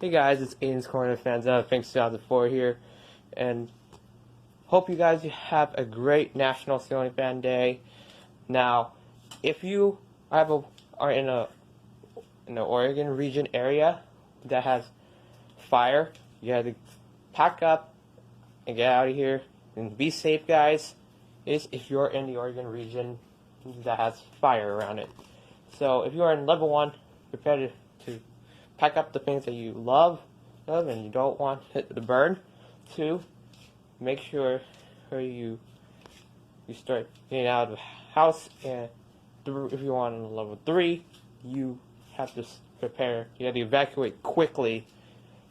Hey guys, it's Aiden's Corner Fans of Thanks 2004 here, and hope you guys have a great National Ceiling Fan Day. Now, if you are in the Oregon region area that has fire, you have to pack up and get out of here and be safe, guys. If you're in the Oregon region that has fire around it. So if you are in level 1, prepare to pack up the things that you love and you don't want to burn. 2, make sure you start getting out of the house. And if you want on level 3, you have to prepare. You have to evacuate quickly.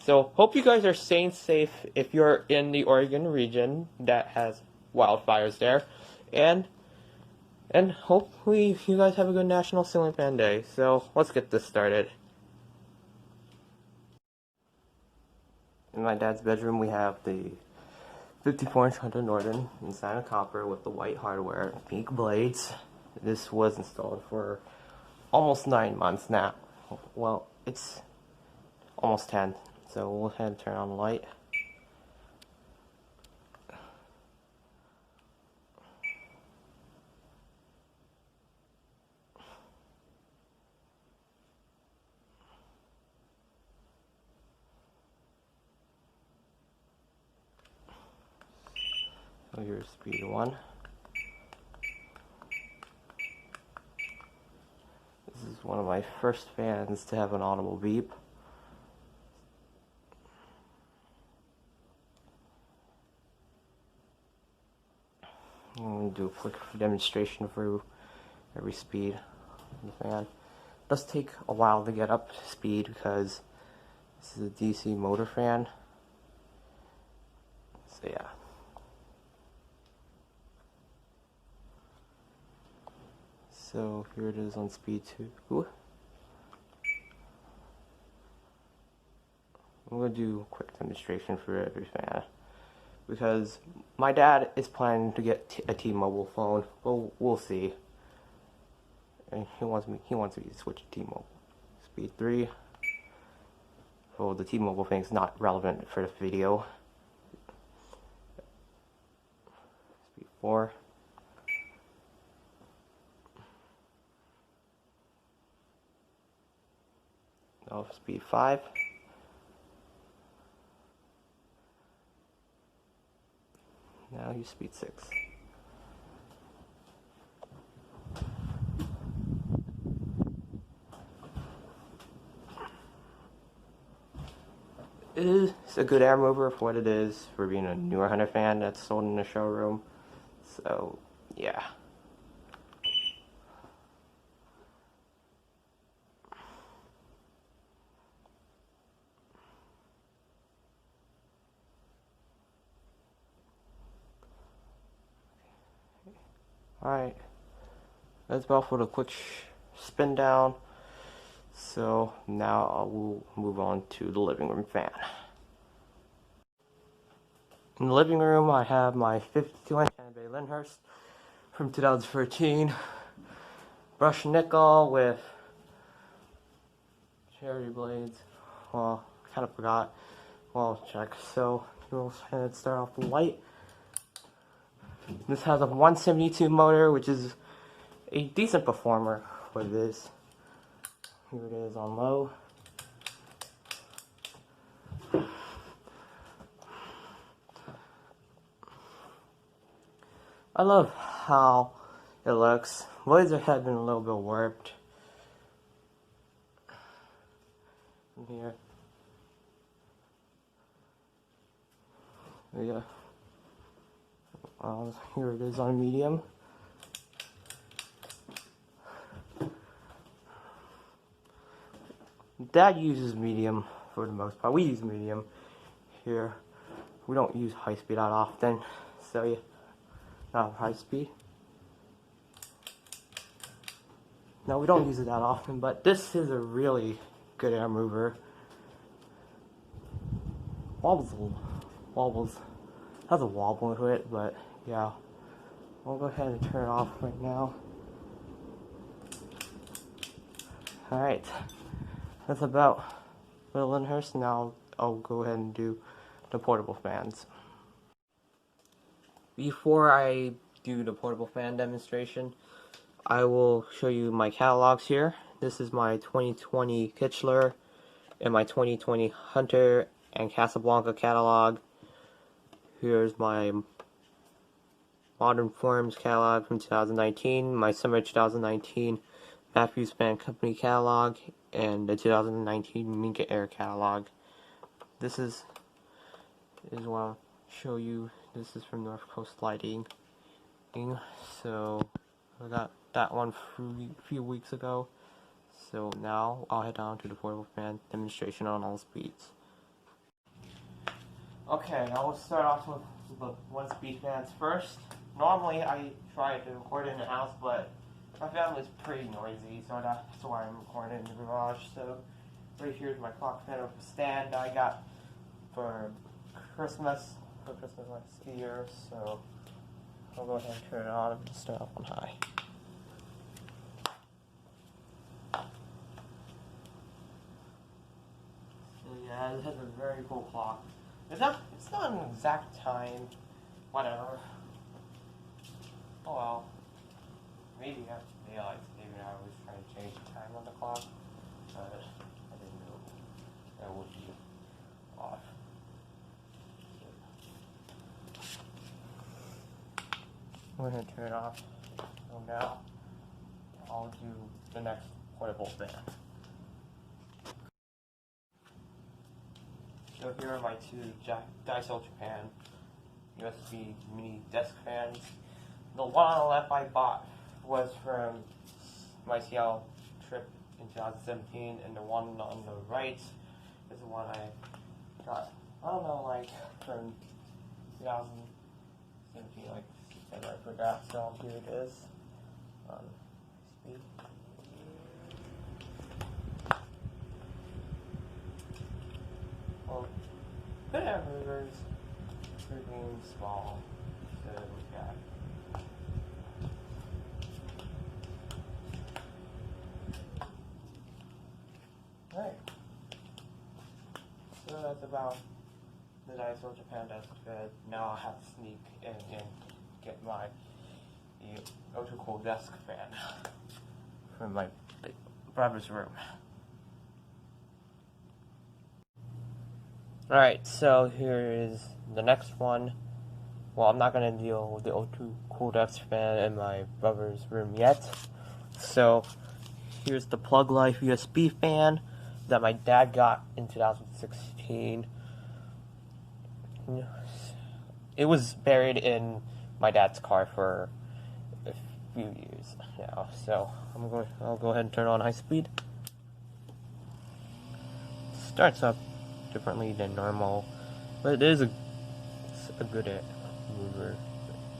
So hope you guys are staying safe if you're in the Oregon region that has wildfires there, and hopefully you guys have a good National Ceiling Fan Day. So let's get this started. In my dad's bedroom, we have the 54-inch Hunter Norton in Santa copper with the white hardware, pink blades. This was installed for almost 9 months now. Well, it's almost 10. So we'll go ahead and turn on the light. So here's speed 1. This is one of my first fans to have an audible beep. I'm going to do a quick demonstration for every speed of the fan. It does take a while to get up to speed because this is a DC motor fan. So yeah. So here it is on speed 2. Ooh. I'm going to do a quick demonstration for every fan, because my dad is planning to get a T-Mobile phone. Well, we'll see. And he wants me to switch to T-Mobile. Speed 3. Well, the T-Mobile thing is not relevant for the video. Speed 4. Now speed 5. Now you speed 6. It is a good air mover for what it is, for being a newer Hunter fan that's sold in the showroom. So yeah. Alright, that's about for the quick spin down. So now I will move on to the living room fan. In the living room, I have my 52-inch Bay Lyndhurst from 2013 brushed nickel with cherry blades. Well, kind of forgot. Well, check. So we'll start off the light. This has a 172 motor, which is a decent performer for this. Here it is on low. I love how it looks. Blades have been a little bit warped. In here. Yeah. Here it is on medium. Dad uses medium for the most part. We use medium here. We don't use high speed that often, so yeah, not high speed. No, we don't use it that often, but this is a really good air mover. Wobbles. Has a wobble to it, but yeah. I'll go ahead and turn it off right now. Alright. That's about Willenhurst. Now I'll go ahead and do the portable fans. Before I do the portable fan demonstration, I will show you my catalogs here. This is my 2020 Kitchler and my 2020 Hunter and Casablanca catalog. Here's my Modern Forms catalog from 2019, my Summer 2019 Matthews Fan Company catalog, and the 2019 Minka Air catalog. This is what I'll show you. This is from North Coast Lighting. So I got that one a few weeks ago. So now I'll head down to the portable fan demonstration on all speeds. Okay, I will start off with the 1-speed fans first. Normally I try to record in the house, but my family's pretty noisy, so that's why I'm recording in the garage. So right here's my clock fan with a stand I got for Christmas last year. So I'll go ahead and turn it on and start off on high. So yeah, it has a very cool clock. It's not an exact time, whatever. Oh well. Maybe after daylight saving I was trying to change the time on the clock, but I didn't know that would be off. I'm going to turn it off. So now I'll do the next portable fan. So here are my two Daiso Japan USB mini desk fans. The one on the left I bought was from my Seattle trip in 2017, and the one on the right is the one I got, I don't know, like from 2017, like September, I forgot, so here it is. Speed. Well, good hamburgers, freaking small, so we got. Right. So that's about the Daiso Japan desk bed. Now I have to sneak in and get my ultra-cool desk fan from my brother's room. Alright, so here is the next one. Well, I'm not going to deal with the ultra-cool desk fan in my brother's room yet. So here's the Plug Life USB fan that my dad got in 2016. It was buried in my dad's car for a few years now, so I'll go ahead and turn it on high speed. Starts up differently than normal, but it is a good mover.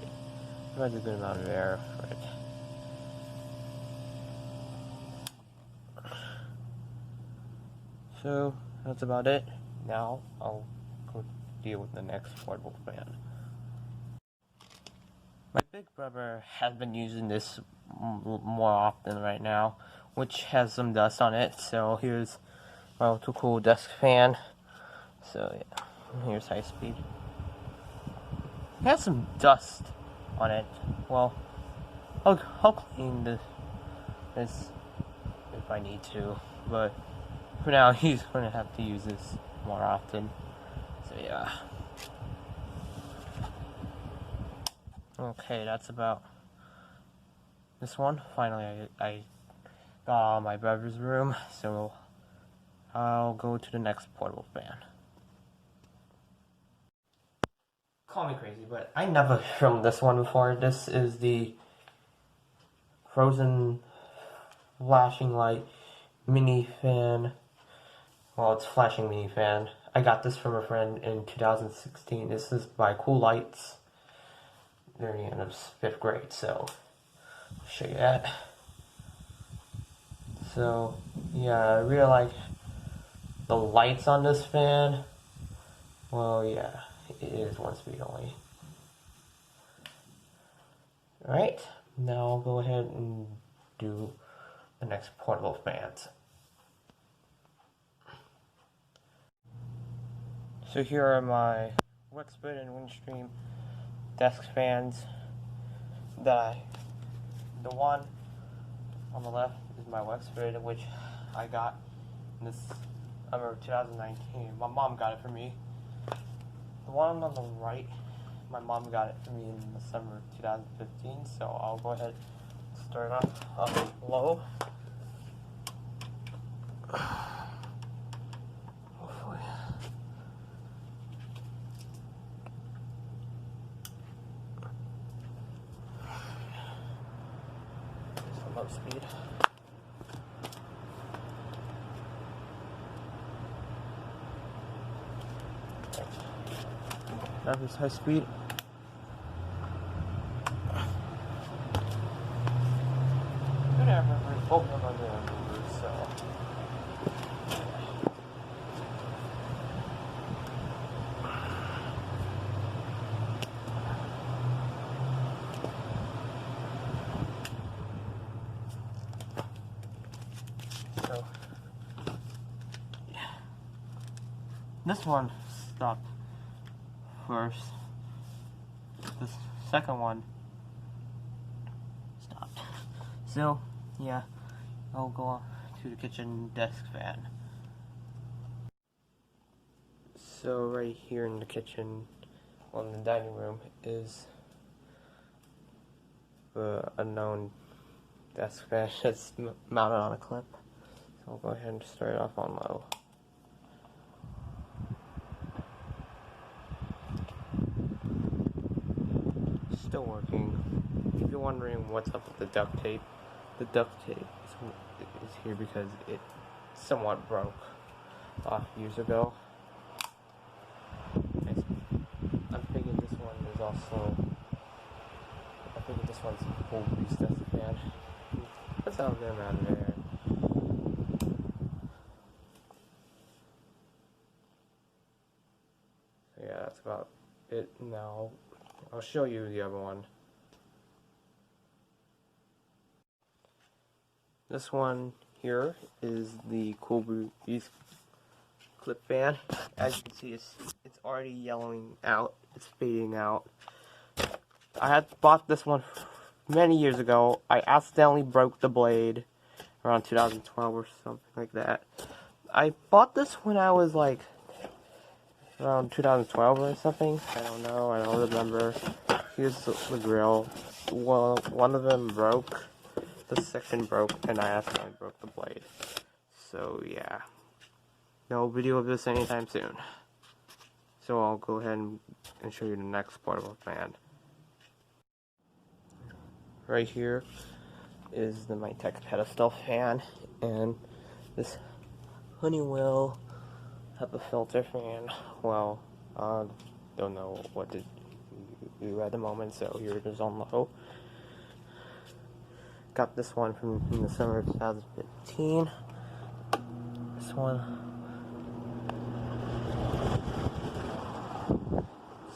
It provides a good amount of air for it. So that's about it. Now I'll go deal with the next portable fan. My big brother has been using this more often right now, which has some dust on it. So here's my ultra cool desk fan. So yeah, here's high speed. It has some dust on it. Well, I'll clean this if I need to, but for now he's gonna have to use this more often. So yeah. Okay, that's about this one. Finally, I got out of my brother's room, so I'll go to the next portable fan. Call me crazy, but I never filmed this one before. This is the Frozen flashing light mini fan. Well, it's flashing mini fan. I got this from a friend in 2016. This is by Cool Lights. Near the end of 5th grade, so I'll show you that. So yeah, I really like the lights on this fan. Well, yeah, it is 1 speed only. Alright, now I'll go ahead and do the next portable fans. So here are my Wexford and Windstream desk fans the one on the left is my Wexford, which I got in this summer of 2019. My mom got it for me. The one on the right, my mom got it for me in the summer of 2015, so I'll go ahead and start off low. Hopefully. Some low speed. That was high speed. Whatever, both of them are doing, so. So, yeah. This one stopped first. This second one stopped. So, yeah, I'll go on to the kitchen desk fan. So right here in the kitchen, well, in the dining room, is the unknown desk fan that's mounted on a clip. So I'll go ahead and start it off on low. Still working. If you're wondering what's up with the duct tape is here because it somewhat broke off years ago. I'm thinking this one is also. I think this one's a full grease desk fan. Let's have them out of there. So yeah, that's about it. Now I'll show you the other one. This one here is the Cool Breeze clip fan. As you can see, it's already yellowing out. It's fading out. I had bought this one many years ago. I accidentally broke the blade around 2012 or something like that. I bought this when I was like around 2012 or something. I don't know. I don't remember. Here's the grill. Well, one of them broke. This section broke, and I accidentally broke the blade. So yeah, no video of this anytime soon. So I'll go ahead and show you the next part of the fan. Right here is the Mytech pedestal fan, and this Honeywell HEPA filter fan. Well, I don't know what to do at the moment, so here it is on low. Got this one from the summer of 2015. This one.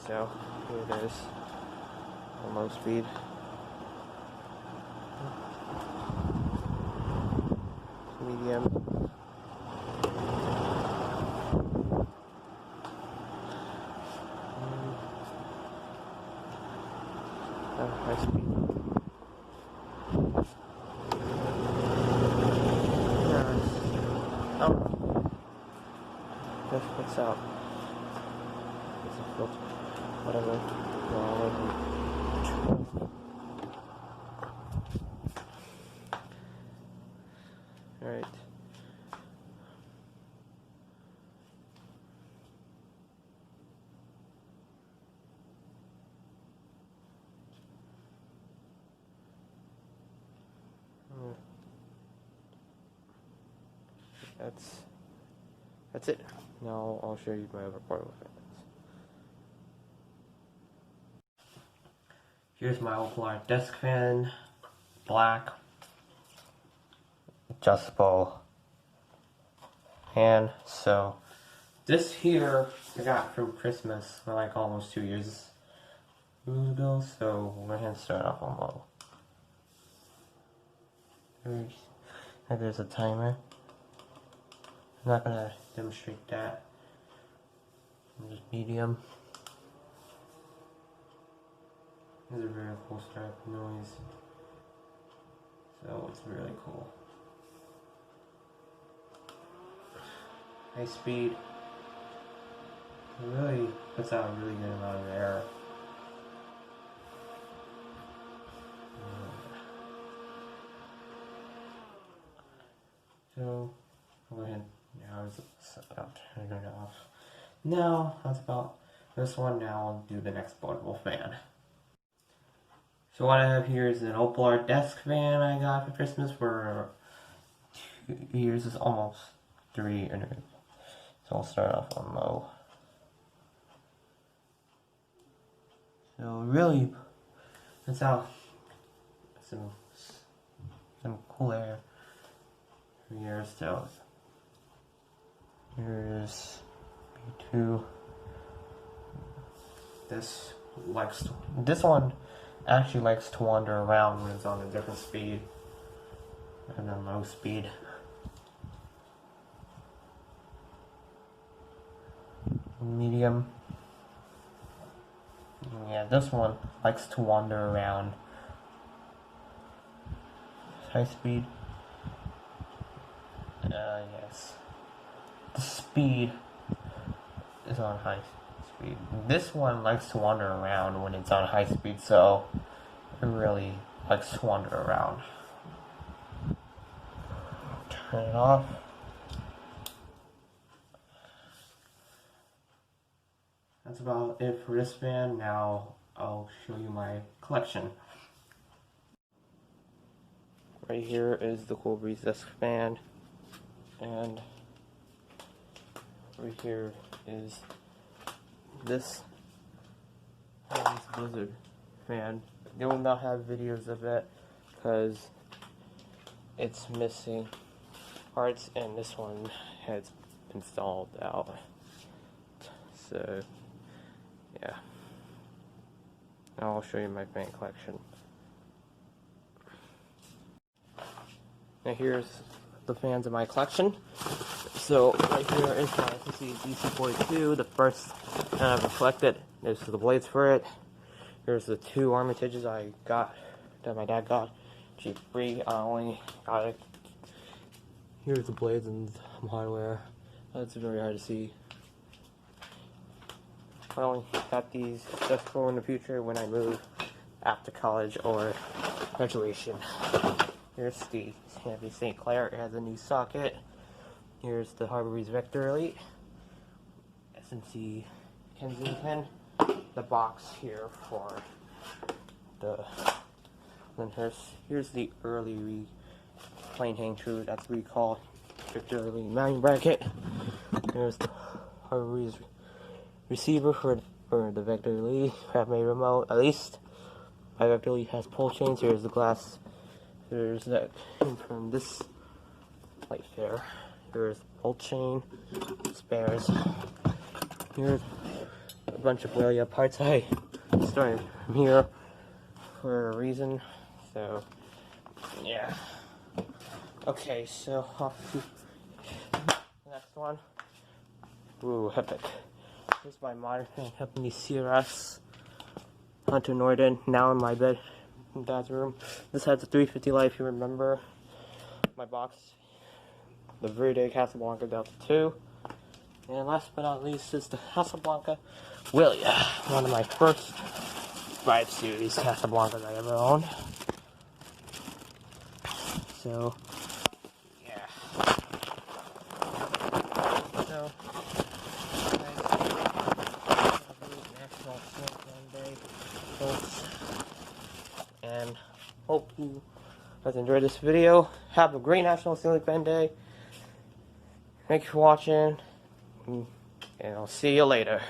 So here it is on low speed. Medium. High speed. Oh, this puts out. It's a filter. Whatever. Alright. That's it. Now I'll show you my other portable fans. Here's my Opal desk fan, black, adjustable fan. So this here I got from Christmas for like almost 2 years ago. So we're gonna start off on low. There's a timer. I'm not gonna demonstrate that. Just medium. This is a very cool stripe noise. So it's really cool. High speed. It really puts out a really good amount of air. So go ahead. Now I'll turn it off. Now that's about this one. Now I'll do the next portable fan. So what I have here is an Opal Art desk fan I got for Christmas for 2 years. It's almost 3. So I'll start off on low. So really, that's how some cool air. Here's still. Here's B2. This one actually likes to wander around when it's on a different speed and then low speed. Medium. Yeah, this one likes to wander around. High speed. Yes. The speed is on high speed. This one likes to wander around when it's on high speed, so it really likes to wander around. Turn it off. That's about it for this fan. Now I'll show you my collection. Right here is the Cool Breeze desk fan, and right here is this Blizzard fan. They will not have videos of it because it's missing parts, and this one has been stalled out. So yeah, now I'll show you my fan collection. Now here's the fans in my collection. So right here is my DC42, the first kind of reflected. There's the blades for it. Here's the 2 Armitages I got, that my dad got. Cheap free, I only got it. Here's the blades and some hardware. That's very hard to see. I only got these just for in the future when I move after college or graduation. Here's the Heavy St. Clair. It has a new socket. Here's the Harbor Breeze Vector Elite. SMC Kensington. The box here for the. Then here's the early plain hang true. That's what we call Vector Elite mounting bracket. Here's the Harbor Breeze receiver for the Vector Elite. Have my remote. At least my Vector Elite has pull chains. Here's the glass. There's that came from this light there. Here's bolt chain, spares. Here's a bunch of Whalia parts I started from here for a reason. So yeah. Okay, so off to the next one. Ooh, epic. Here's my modern fan company CRS Hunter Norden, now in my bed. Dad's room. This has a 350 light, if you remember. My box, the Verde Casablanca Delta 2. And last but not least is the Casablanca Whalia, one of my first 5 series Casablancas I ever owned. So, yeah. So, National Smoke Day, folks. And hope you guys enjoyed this video. Have a great National Ceiling Fan Day. Thank you for watching, and I'll see you later.